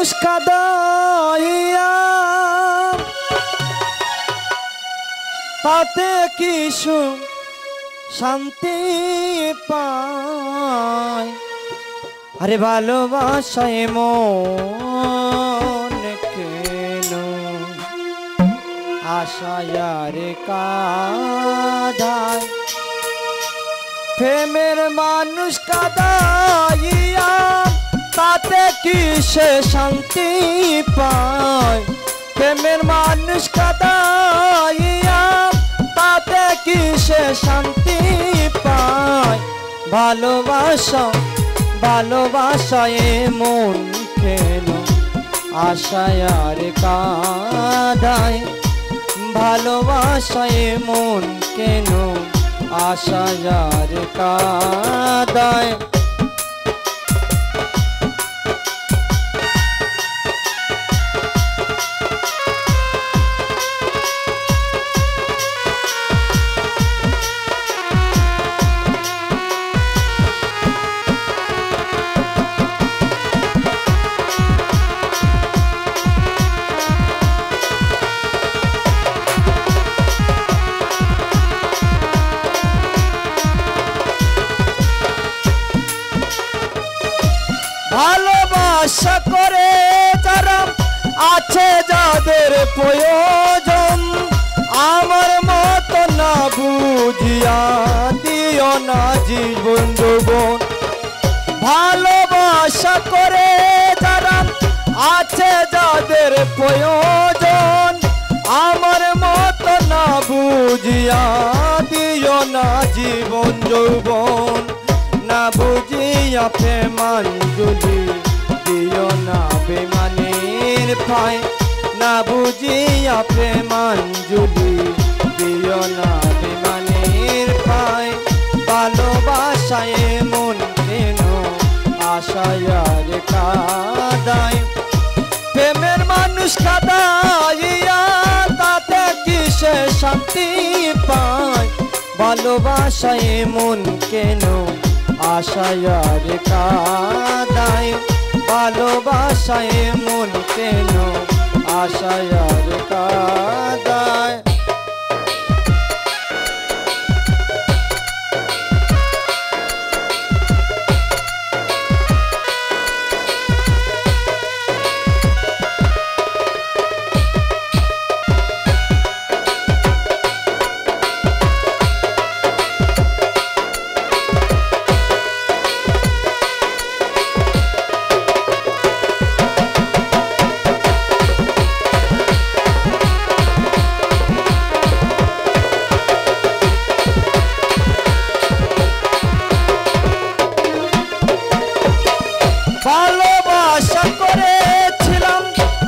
মানুষ কাঁদাইয়া তাতে কি শান্তি পায় আরে ভালোবাসায় মন কেন আশায়ার কাঁদায় প্রেমের মানুষ কাঁদাইয়া তাতে কি সে শান্তি পায় প্রেমের মানুষ কাঁদাইয়া তাতে কি সে শান্তি পায় ভালোবাসায় মন কেন আশায়ার কাঁদায় ভালোবাসায় মন কেন আশায়ার কাঁদায় ভালোবাসা করে যারা আছে যাদের প্রয়োজন আমার মতো না বুঝিয়া দিও না জীবন যৌবন ভালোবাসা করে যারা আছে যাদের প্রয়োজন আমার মতো না বুঝিয়া দিও না জীবন যৌবন না বুঝিয়া প্রেমাঞ্জলি দিও না বেমানের পায় না বুঝিয়া প্রেমাঞ্জলি দিও না বেমানের পায় ভালোবাসায় মন কেন আশায়ার কাঁদায় প্রেমের মানুষ কাঁদাইয়া তাতে কি সে শান্তি পায় ভালোবাসায় মন কেন আশায়ার কাঁদায় ভালোবাসায় মন কেন আশায়ার কাঁদায় ভালোবাসা করেছিলাম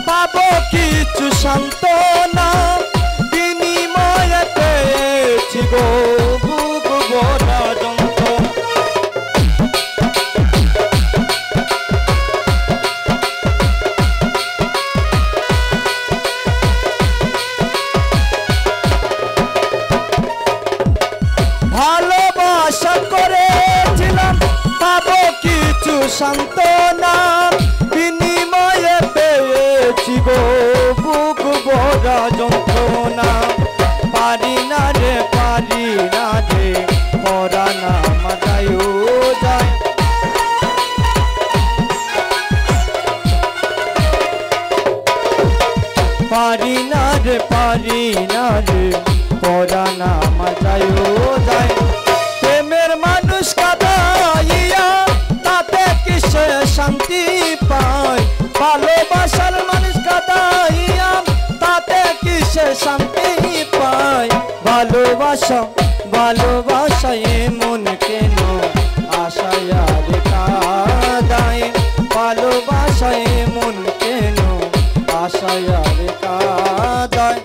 পাবো কিছু সান্ত্বনা বিনিময়ে পেয়েছি গো বুক ভরা যন্ত্রণা ভালোবাসা করেছিলাম পাবো কিছু সান্ত্বনা বিনিময়ে পেয়েছি গো বুক ভরা যন্ত্রণা পারি না রে পরানা মাথায়ও যায় পারি না রে পরানা মাথায়ও যায় প্রেমের মানুষ কাঁদাইয়া তাতে কি সে শান্তি পায় ভালোবাসার মানুষ কাঁদাইয়া তাতে কি সে শান্তি পায় ভালোবাসায় মন কেন আশায়ার কাঁদায় ভালোবাসায় মন কেন আশায়ার কাঁদায়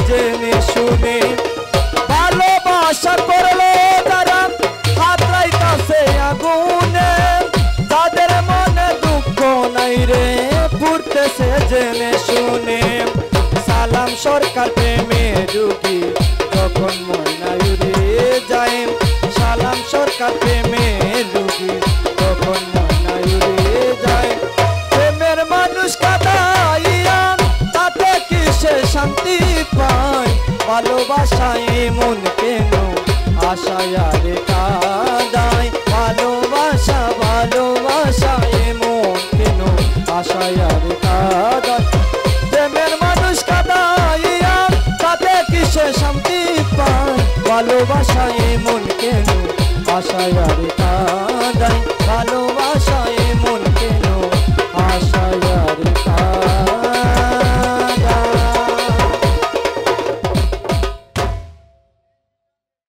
জেনে শুনে ভালোবাসা করলো যারা হাত রাইতাছে আগুনে তাদের মনে দুঃখ নাই রে পুড়তেছে জেনে শুনে সালাম সরকার প্রেমে ডুবি তখন ময়না উড়ে যায় সালাম সরকার প্রেমে ডুবি তখন ময়না উড়ে যায় প্রেমের মানুষ কাঁদাইয়া তাতে কি সে শান্তি পায় ভালোবাসায় মন কেন আশায় রে কাঁদায় ভালোবাসা ভালোবাসায় মন কেন আশায় রে কাঁদায় প্রেমের মানুষ কাঁদাইয়া তাতে কি সে শান্তি পায় ভালোবাসায় মন কেন আশায় রে কাঁদায় ভালো